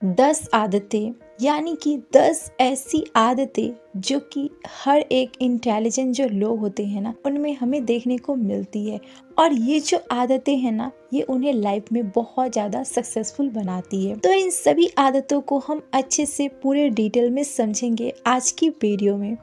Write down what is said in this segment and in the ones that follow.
10 आदतें, यानी कि 10 ऐसी आदतें जो कि हर एक इंटेलिजेंट जो लोग होते हैं ना, उनमें हमें देखने को मिलती है। और ये जो आदतें हैं ना, ये उन्हें लाइफ में बहुत ज़्यादा सक्सेसफुल बनाती है। तो इन सभी आदतों को हम अच्छे से पूरे डिटेल में समझेंगे आज की वीडियो में।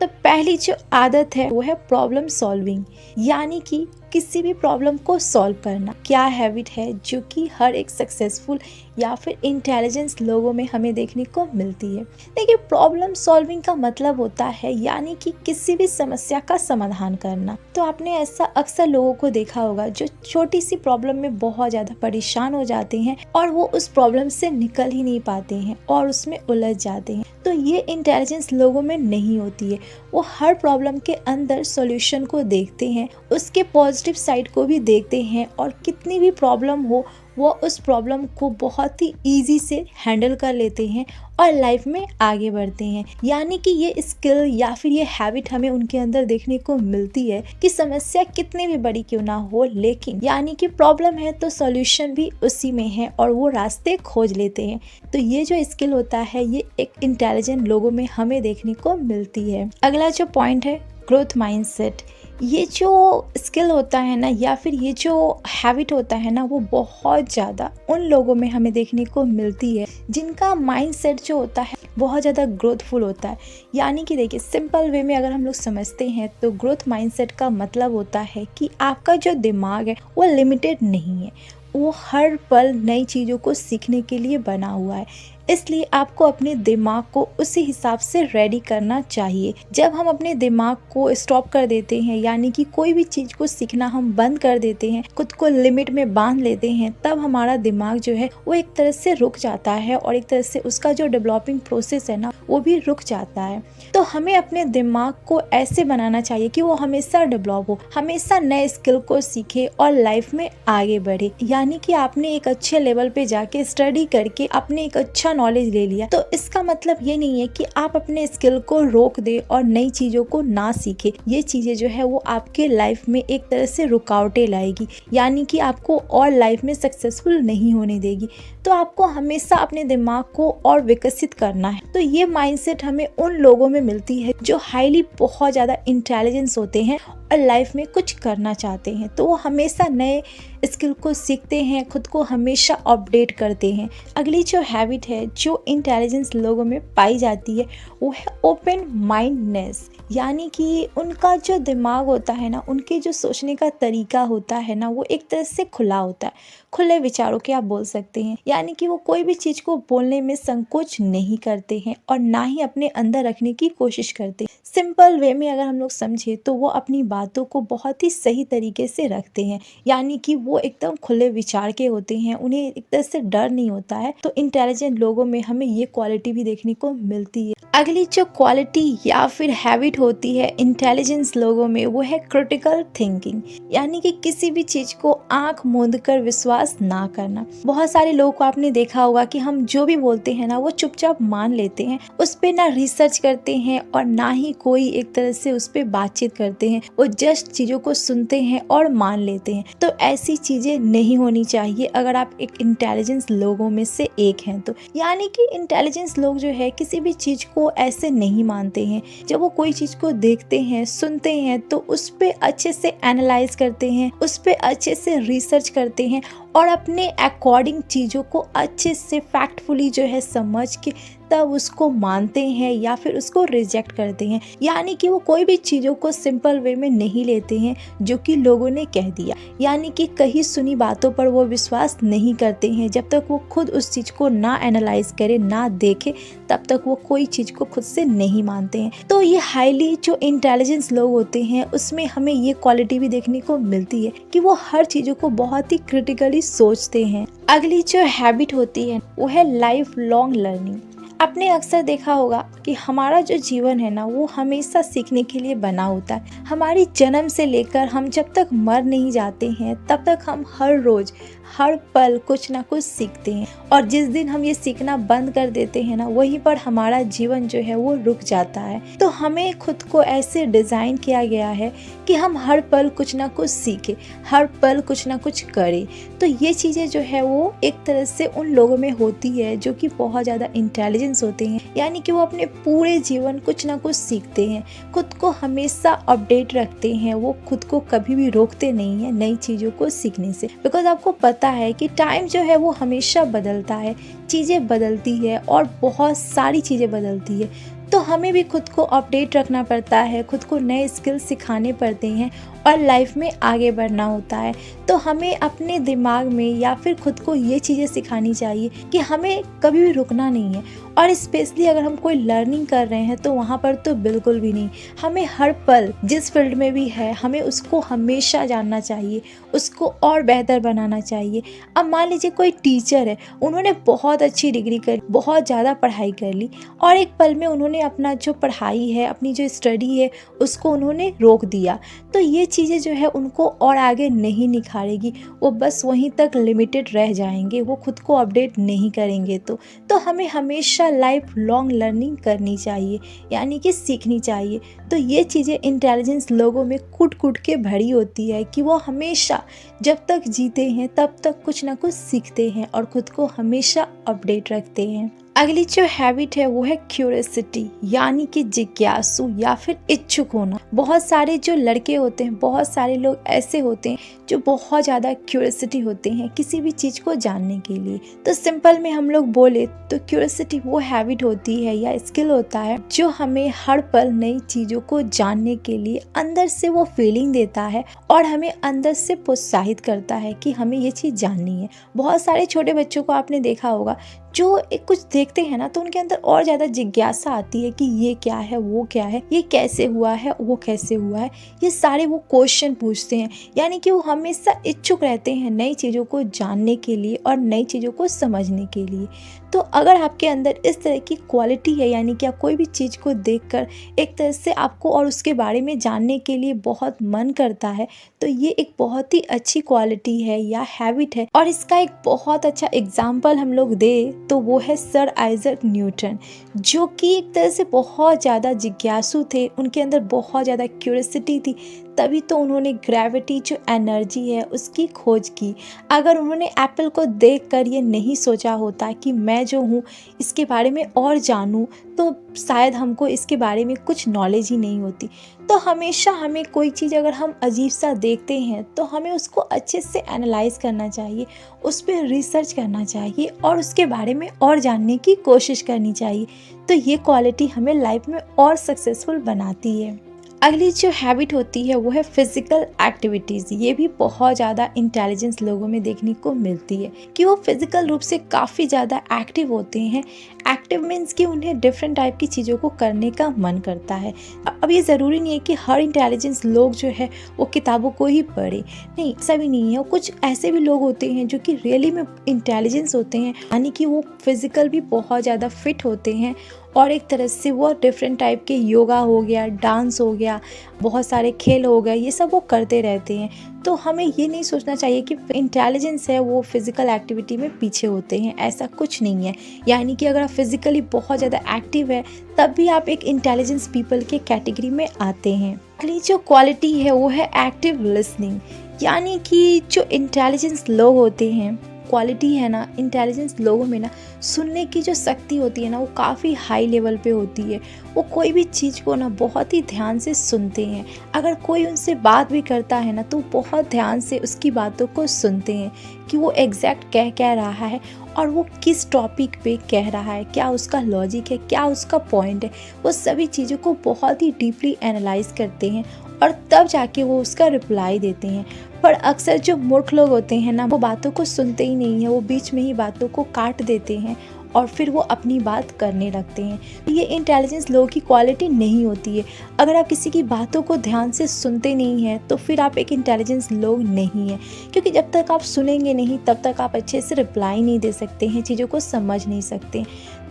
तो पहली जो आदत है वो है प्रॉब्लम सॉल्विंग, यानी कि किसी भी प्रॉब्लम को सॉल्व करना। क्या हैबिट है जो कि हर एक सक्सेसफुल या फिर इंटेलिजेंस लोगों में हमें देखने को मिलती है। देखिए, प्रॉब्लम सॉल्विंग का मतलब होता है यानी कि किसी भी समस्या का समाधान करना। तो आपने ऐसा अक्सर लोगों को देखा होगा जो छोटी सी प्रॉब्लम में बहुत ज़्यादा परेशान हो जाते हैं और वो उस प्रॉब्लम से निकल ही नहीं पाते हैं और उसमें उलझ जाते हैं। तो ये इंटेलिजेंस लोगों में नहीं होती है। वो हर प्रॉब्लम के अंदर सॉल्यूशन को देखते हैं, उसके पॉजिटिव साइड को भी देखते हैं और कितनी भी प्रॉब्लम हो वो उस प्रॉब्लम को बहुत ही इजी से हैंडल कर लेते हैं और लाइफ में आगे बढ़ते हैं। यानी कि ये स्किल या फिर ये हैबिट हमें उनके अंदर देखने को मिलती है कि समस्या कितनी भी बड़ी क्यों ना हो, लेकिन यानी कि प्रॉब्लम है तो सॉल्यूशन भी उसी में है और वो रास्ते खोज लेते हैं। तो ये जो स्किल होता है ये एक इंटेलिजेंट लोगों में हमें देखने को मिलती है। अगला जो पॉइंट है ग्रोथ माइंडसेट। ये जो स्किल होता है ना या फिर ये जो हैबिट होता है ना, वो बहुत ज़्यादा उन लोगों में हमें देखने को मिलती है जिनका माइंडसेट जो होता है बहुत ज़्यादा ग्रोथफुल होता है। यानी कि देखिए, सिंपल वे में अगर हम लोग समझते हैं तो ग्रोथ माइंडसेट का मतलब होता है कि आपका जो दिमाग है वो लिमिटेड नहीं है, वो हर पल नई चीज़ों को सीखने के लिए बना हुआ है। इसलिए आपको अपने दिमाग को उसी हिसाब से रेडी करना चाहिए। जब हम अपने दिमाग को स्टॉप कर देते हैं, यानी कि कोई भी चीज़ को सीखना हम बंद कर देते हैं, खुद को लिमिट में बांध लेते हैं, तब हमारा दिमाग जो है वो एक तरह से रुक जाता है और एक तरह से उसका जो डेवलपिंग प्रोसेस है ना वो भी रुक जाता है। तो हमें अपने दिमाग को ऐसे बनाना चाहिए कि वो हमेशा डेवलप हो, हमेशा नए स्किल को सीखे और लाइफ में आगे बढ़े। यानी कि आपने एक अच्छे लेवल पे जाके स्टडी करके आपने एक अच्छा नॉलेज ले लिया, तो इसका मतलब ये नहीं है कि आप अपने स्किल को रोक दे और नई चीजों को ना सीखे। ये चीजें जो है वो आपके लाइफ में एक तरह से रुकावटें लाएगी, यानी कि आपको और लाइफ में सक्सेसफुल नहीं होने देगी। तो आपको हमेशा अपने दिमाग को और विकसित करना है। तो ये माइंडसेट हमें उन लोगों में मिलती है जो हाईली बहुत ज्यादा इंटेलिजेंस होते हैं और लाइफ में कुछ करना चाहते हैं। तो वो हमेशा नए स्किल को सीखते हैं, खुद को हमेशा अपडेट करते हैं। अगली जो हैबिट है जो इंटेलिजेंस लोगों में पाई जाती है वो है ओपन माइंडनेस। यानी कि उनका जो दिमाग होता है ना, उनके जो सोचने का तरीका होता है ना, वो एक तरह से खुला होता है, खुले विचारों के आप बोल सकते हैं। यानी कि वो कोई भी चीज़ को बोलने में संकोच नहीं करते हैं और ना ही अपने अंदर रखने की कोशिश करते। सिंपल वे में अगर हम लोग समझे तो वो अपनी बातों को बहुत ही सही तरीके से रखते हैं। यानी कि वो एकदम खुले विचार के होते हैं, उन्हें एक तरह से डर नहीं होता है। तो इंटेलिजेंट लोगों में हमें ये क्वालिटी भी देखने को मिलती है। अगली जो क्वालिटी या फिर हैबिट होती है इंटेलिजेंस लोगों में वो है क्रिटिकल थिंकिंग। यानी कि किसी भी चीज को आंख मूंद कर विश्वास ना करना। बहुत सारे लोगों को आपने देखा होगा कि हम जो भी बोलते हैं ना वो चुपचाप मान लेते हैं, उस पे ना रिसर्च करते हैं और ना ही कोई एक तरह से उस पे बातचीत करते हैं। वो जस्ट चीजों को सुनते हैं और मान लेते हैं। तो ऐसी चीजें नहीं होनी चाहिए अगर आप एक इंटेलिजेंस लोगों में से एक हैं तो। यानी कि इंटेलिजेंस लोग जो है किसी भी चीज को ऐसे नहीं मानते हैं। जब वो कोई चीज को देखते हैं, सुनते हैं, तो उस पे अच्छे से एनालाइज करते हैं, उस पे अच्छे से रिसर्च करते हैं और अपने अकॉर्डिंग चीज़ों को अच्छे से फैक्टफुली जो है समझ के तब उसको मानते हैं या फिर उसको रिजेक्ट करते हैं। यानी कि वो कोई भी चीज़ों को सिंपल वे में नहीं लेते हैं जो कि लोगों ने कह दिया। यानी कि कहीं सुनी बातों पर वो विश्वास नहीं करते हैं। जब तक वो खुद उस चीज़ को ना एनालाइज करे, ना देखे, तब तक वो कोई चीज़ को खुद से नहीं मानते हैं। तो ये हाईली जो इंटेलिजेंस लोग होते हैं उसमें हमें ये क्वालिटी भी देखने को मिलती है कि वो हर चीज़ों को बहुत ही क्रिटिकली सोचते हैं। अगली जो हैबिट होती है वो है लाइफ लॉन्ग लर्निंग। आपने अक्सर देखा होगा कि हमारा जो जीवन है ना वो हमेशा सीखने के लिए बना होता है। हमारी जन्म से लेकर हम जब तक मर नहीं जाते हैं तब तक हम हर रोज हर पल कुछ ना कुछ सीखते हैं, और जिस दिन हम ये सीखना बंद कर देते हैं ना वहीं पर हमारा जीवन जो है वो रुक जाता है। तो हमें खुद को ऐसे डिज़ाइन किया गया है कि हम हर पल कुछ ना कुछ सीखें, हर पल कुछ ना कुछ करें। तो ये चीज़ें जो है वो एक तरह से उन लोगों में होती है जो कि बहुत ज़्यादा इंटेलिजेंस होते हैं, यानी कि वो अपने पूरे जीवन कुछ ना कुछ सीखते हैं, खुद को हमेशा अपडेट रखते हैं, वो खुद को कभी भी रोकते नहीं हैं नई चीज़ों को सीखने से। बिकॉज आपको पता है कि टाइम जो है वो हमेशा बदलता है, चीज़ें बदलती है और बहुत सारी चीज़ें बदलती है। तो हमें भी खुद को अपडेट रखना पड़ता है, खुद को नए स्किल सिखाने पड़ते हैं और लाइफ में आगे बढ़ना होता है। तो हमें अपने दिमाग में या फिर खुद को ये चीज़ें सिखानी चाहिए कि हमें कभी भी रुकना नहीं है, और स्पेशली अगर हम कोई लर्निंग कर रहे हैं तो वहाँ पर तो बिल्कुल भी नहीं। हमें हर पल जिस फील्ड में भी है हमें उसको हमेशा जानना चाहिए, उसको और बेहतर बनाना चाहिए। अब मान लीजिए कोई टीचर है, उन्होंने बहुत अच्छी डिग्री कर, बहुत ज़्यादा पढ़ाई कर ली, और एक पल में उन्होंने अपना जो पढ़ाई है, अपनी जो स्टडी है उसको उन्होंने रोक दिया। तो ये चीज़ें जो है उनको और आगे नहीं निखारेगी, वो बस वहीं तक लिमिटेड रह जाएंगे, वो खुद को अपडेट नहीं करेंगे। तो हमें हमेशा लाइफ लॉन्ग लर्निंग करनी चाहिए, यानी कि सीखनी चाहिए। तो ये चीज़ें इंटेलिजेंस लोगों में कूट कूट के भरी होती है कि वो हमेशा जब तक जीते हैं तब तक कुछ ना कुछ सीखते हैं और खुद को हमेशा अपडेट रखते हैं। अगली जो हैबिट है वो है क्यूरियोसिटी, यानी कि जिज्ञासु या फिर इच्छुक होना। बहुत सारे जो लड़के होते हैं, बहुत सारे लोग ऐसे होते हैं जो बहुत ज़्यादा क्यूरियोसिटी होते हैं किसी भी चीज़ को जानने के लिए। तो सिंपल में हम लोग बोले तो क्यूरियोसिटी वो हैबिट होती है या स्किल होता है जो हमें हर पल नई चीज़ों को जानने के लिए अंदर से वो फीलिंग देता है और हमें अंदर से प्रोत्साहित करता है कि हमें ये चीज़ जाननी है। बहुत सारे छोटे बच्चों को आपने देखा होगा जो एक कुछ देखते हैं ना तो उनके अंदर और ज़्यादा जिज्ञासा आती है कि ये क्या है, वो क्या है, ये कैसे हुआ है, वो कैसे हुआ है, ये सारे वो क्वेश्चन पूछते हैं। यानी कि वो हमेशा इच्छुक रहते हैं नई चीज़ों को जानने के लिए और नई चीज़ों को समझने के लिए। तो अगर आपके अंदर इस तरह की क्वालिटी है, यानी कि आप कोई भी चीज़ को देखकर एक तरह से आपको और उसके बारे में जानने के लिए बहुत मन करता है, तो ये एक बहुत ही अच्छी क्वालिटी है या हैबिट है। और इसका एक बहुत अच्छा एग्जाम्पल हम लोग दे तो वो है सर आइजैक न्यूटन, जो कि एक तरह से बहुत ज़्यादा जिज्ञासु थे, उनके अंदर बहुत ज़्यादा क्यूरियोसिटी थी, तभी तो उन्होंने ग्रेविटी जो एनर्जी है उसकी खोज की। अगर उन्होंने एप्पल को देखकर ये नहीं सोचा होता कि मैं जो हूँ इसके बारे में और जानूँ, तो शायद हमको इसके बारे में कुछ नॉलेज ही नहीं होती। तो हमेशा हमें कोई चीज़ अगर हम अजीब सा देखते हैं तो हमें उसको अच्छे से एनालाइज करना चाहिए, उस पर रिसर्च करना चाहिए और उसके बारे में और जानने की कोशिश करनी चाहिए। तो ये क्वालिटी हमें लाइफ में और सक्सेसफुल बनाती है। अगली जो हैबिट होती है वो है फिजिकल एक्टिविटीज़। ये भी बहुत ज़्यादा इंटेलिजेंस लोगों में देखने को मिलती है कि वो फिजिकल रूप से काफ़ी ज़्यादा एक्टिव होते हैं। एक्टिव मीन्स कि उन्हें डिफरेंट टाइप की चीज़ों को करने का मन करता है। अब ये ज़रूरी नहीं है कि हर इंटेलिजेंस लोग जो है वो किताबों को ही पढ़े, नहीं, ऐसा भी नहीं है। कुछ ऐसे भी लोग होते हैं जो कि रियली में इंटेलिजेंस होते हैं, यानी कि वो फिजिकल भी बहुत ज़्यादा फिट होते हैं और एक तरह से वो डिफरेंट टाइप के योगा हो गया, डांस हो गया, बहुत सारे खेल हो गए, ये सब वो करते रहते हैं। तो हमें ये नहीं सोचना चाहिए कि इंटेलिजेंस है वो फिजिकल एक्टिविटी में पीछे होते हैं, ऐसा कुछ नहीं है। यानी कि अगर आप फिजिकली बहुत ज़्यादा एक्टिव है तब भी आप एक इंटेलिजेंस पीपल के कैटेगरी में आते हैं। अगली जो क्वालिटी है वो है एक्टिव लिसनिंग, यानी कि जो इंटेलिजेंस लोग होते हैं, क्वालिटी है ना इंटेलिजेंस लोगों में ना, सुनने की जो शक्ति होती है ना वो काफ़ी हाई लेवल पे होती है। वो कोई भी चीज़ को ना बहुत ही ध्यान से सुनते हैं। अगर कोई उनसे बात भी करता है ना तो बहुत ध्यान से उसकी बातों को सुनते हैं कि वो एग्जैक्ट कह रहा है और वो किस टॉपिक पे कह रहा है, क्या उसका लॉजिक है, क्या उसका पॉइंट है। वो सभी चीज़ों को बहुत ही डीपली एनालाइज करते हैं और तब जाके वो उसका रिप्लाई देते हैं। पर अक्सर जो मूर्ख लोग होते हैं ना वो बातों को सुनते ही नहीं है, वो बीच में ही बातों को काट देते हैं और फिर वो अपनी बात करने लगते हैं। ये इंटेलिजेंस लोगों की क्वालिटी नहीं होती है। अगर आप किसी की बातों को ध्यान से सुनते नहीं हैं तो फिर आप एक इंटेलिजेंस लोग नहीं हैं, क्योंकि जब तक आप सुनेंगे नहीं तब तक आप अच्छे से रिप्लाई नहीं दे सकते हैं, चीज़ों को समझ नहीं सकते।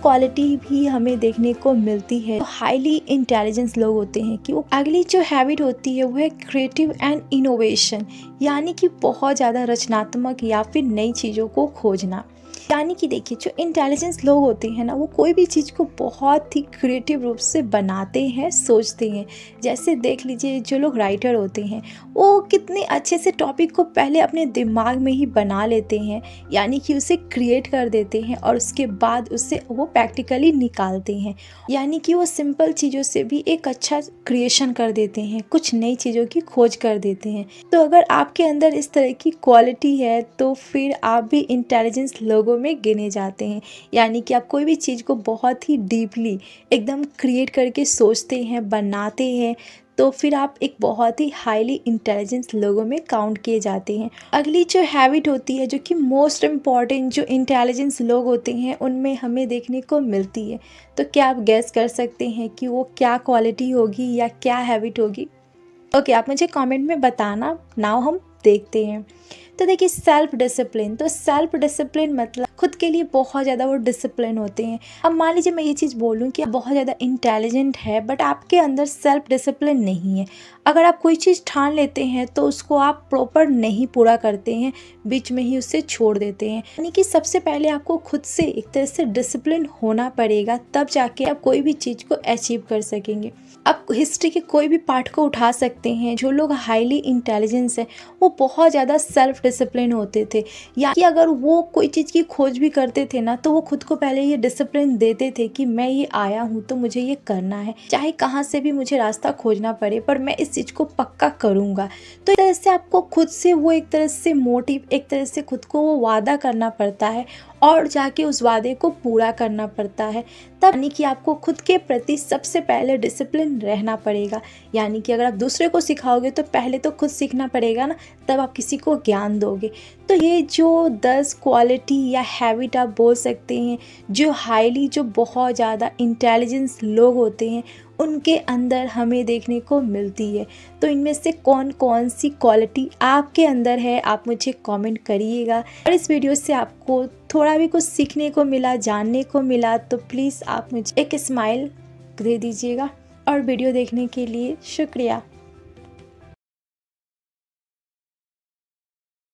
क्वालिटी भी हमें देखने को मिलती है। तो हाईली इंटेलिजेंस लोग होते हैं कि वो अगली जो हैबिट होती है वो है क्रिएटिव एंड इनोवेशन, यानी कि बहुत ज़्यादा रचनात्मक या फिर नई चीज़ों को खोजना। यानी कि देखिए, जो इंटेलिजेंस लोग होते हैं ना, वो कोई भी चीज़ को बहुत ही क्रिएटिव रूप से बनाते हैं, सोचते हैं। जैसे देख लीजिए, जो लोग राइटर होते हैं वो कितने अच्छे से टॉपिक को पहले अपने दिमाग में ही बना लेते हैं, यानी कि उसे क्रिएट कर देते हैं और उसके बाद उससे वो प्रैक्टिकली निकालते हैं। यानी कि वो सिंपल चीज़ों से भी एक अच्छा क्रिएशन कर देते हैं, कुछ नई चीज़ों की खोज कर देते हैं। तो अगर आपके अंदर इस तरह की क्वालिटी है तो फिर आप भी इंटेलिजेंस लोगों में गिने जाते हैं। यानी कि आप कोई भी चीज़ को बहुत ही डीपली एकदम क्रिएट करके सोचते हैं, बनाते हैं, तो फिर आप एक बहुत ही हाईली इंटेलिजेंस लोगों में काउंट किए जाते हैं। अगली जो हैबिट होती है, जो कि मोस्ट इम्पॉर्टेंट जो इंटेलिजेंस लोग होते हैं उनमें हमें देखने को मिलती है, तो क्या आप गैस कर सकते हैं कि वो क्या क्वालिटी होगी या क्या हैबिट होगी? ओके, आप मुझे कमेंट में बताना। नाउ हम देखते हैं। तो देखिए, सेल्फ डिसिप्लिन। तो सेल्फ डिसिप्लिन मतलब खुद के लिए बहुत ज़्यादा वो डिसिप्लिन होते हैं। अब मान लीजिए मैं ये चीज़ बोलूँ कि आप बहुत ज़्यादा इंटेलिजेंट है बट आपके अंदर सेल्फ डिसिप्लिन नहीं है। अगर आप कोई चीज़ ठान लेते हैं तो उसको आप प्रॉपर नहीं पूरा करते हैं, बीच में ही उससे छोड़ देते हैं। यानी कि सबसे पहले आपको खुद से एक तरह से डिसिप्लिन होना पड़ेगा, तब जाके आप कोई भी चीज़ को अचीव कर सकेंगे। आप हिस्ट्री के कोई भी पार्ट को उठा सकते हैं। जो लोग हाईली इंटेलिजेंस है वो बहुत ज़्यादा सेल्फ डिसिप्लिन होते थे, या कि अगर वो कोई चीज़ की खोज भी करते थे ना, तो वो खुद को पहले ये डिसिप्लिन देते थे कि मैं ये आया हूँ तो मुझे ये करना है, चाहे कहाँ से भी मुझे रास्ता खोजना पड़े, पर मैं इस चीज़ को पक्का करूँगा। तो इस तरह से आपको खुद से वो एक तरह से मोटिव, एक तरह से खुद को वो वादा करना पड़ता है और जाके उस वादे को पूरा करना पड़ता है। तब यानी कि आपको खुद के प्रति सबसे पहले डिसिप्लिन रहना पड़ेगा। यानी कि अगर आप दूसरे को सिखाओगे तो पहले तो खुद सीखना पड़ेगा ना, तब आप किसी को ज्ञान दोगे। तो ये जो 10 क्वालिटी या हैबिट आप बोल सकते हैं, जो हाईली, जो बहुत ज़्यादा इंटेलिजेंस लोग होते हैं उनके अंदर हमें देखने को मिलती है। तो इनमें से कौन कौन सी क्वालिटी आपके अंदर है, आप मुझे कमेंट करिएगा। और इस वीडियो से आपको थोड़ा भी कुछ सीखने को मिला, जानने को मिला, तो प्लीज़ आप मुझे एक स्माइल दे दीजिएगा। और वीडियो देखने के लिए शुक्रिया।